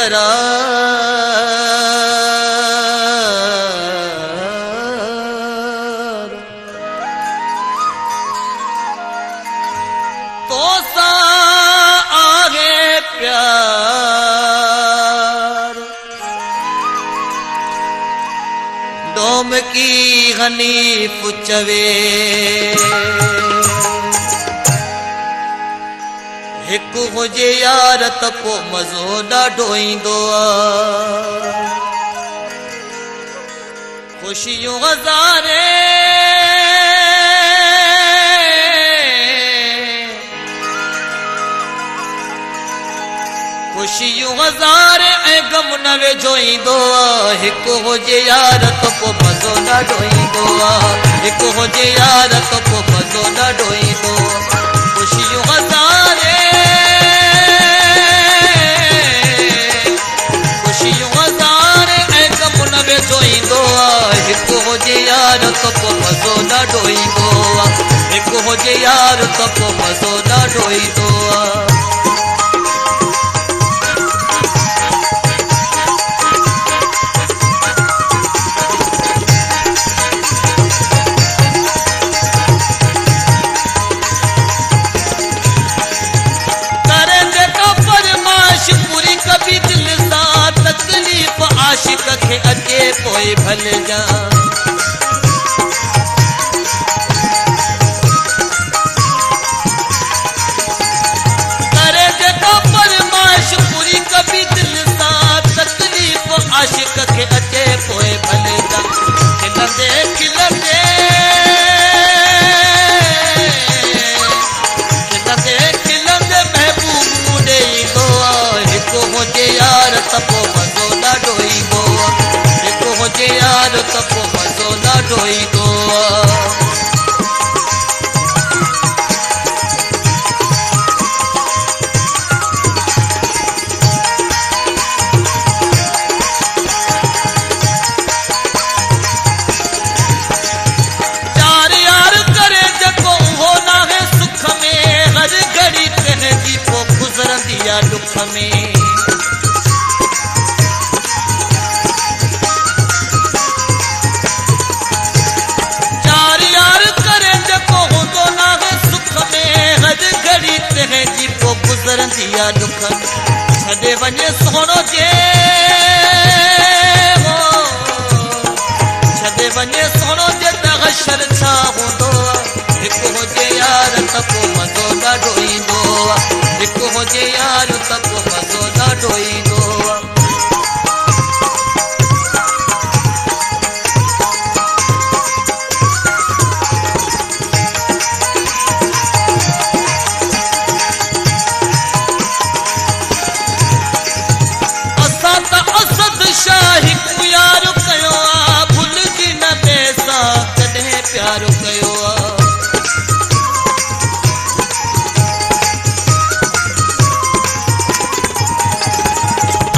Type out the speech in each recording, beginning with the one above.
करार तो सा आगे प्यार डोम की घनी पुचवे एक हुजे यार त पोइ मज़ो ॾाढो ईंदो आहे ख़ुशियूं हज़ारे ख़ुशियूं हज़ारे ऐं गम न वेझो ईंदो आहे हिकु हुजे यार त पोइ मज़ो ॾाढो ईंदो आहे हिकु हुजे यार त पोइ मज़ो ॾाढो ईंदो ख़ुशियूं हज़ारे हिकु हुजे यार त पोइ मज़ो ॾाढो ईंदो आहे हिकु हुजे यार त पोइ मज़ो ॾाढो ईंदो आहे करे जेका फरमाइश पूरी कभी दिल सां तकलीफ़ आशिक़ खे अचे पोइ भले जा करे जेका फरमाइश पूरी कभी दिल सां तकलीफ़ आशिक़ खे अचे पोइ भले जा खिलंदे खिलंदे खिलंदे खिलंदे महबूब ॾे ईंदो आहे हिकु हुजे यार त पोइ मज़ो ॾाढो ईंदो हिकु हुजे यार त पोइ मज़ो ॾाढो ईंदो चार यार करे जेको उहो नाहे सुख में हर घड़ी कंहिंजी पोइ गुज़रंदी आहे दुख में गुज़रंदी आहे दुख छॾे वञे सोनो जे छॾे वञे सोनो जे त हशर छा हूंदो हिकु हुजे यार त पोइ मज़ो ॾाढो ईंदो हिकु हुजे यार त पोइ मज़ो ॾाढो ईंदो प्यार कयो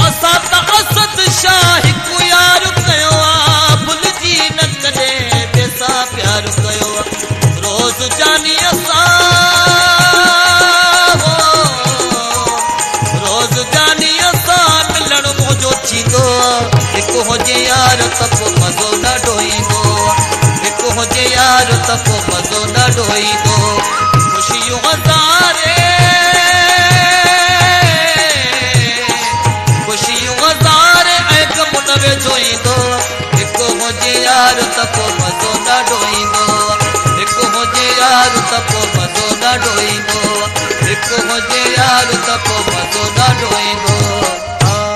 असां त असद शाह हिकु यार कयो भुलिजी न कॾहिं बेसां प्यार कयो रोज़ जानी असां रोज़ जानी असां मिलण मुंहिंजो थींदो हिकु हुजे यार त पोइ मज़ो ॾाढो ईंदो हिकु हुजे यार त पोइ मज़ो ॾाढो ईंदो ख़ुशियूं हज़ारे ऐं गम न वेझो ईंदो हिकु हुजे यार त पोइ मज़ो ॾाढो ईंदो हिकु हुजे यार त पोइ मज़ो ॾाढो ईंदो हिकु हुजे यार त पोइ मज़ो ॾाढो ईंदो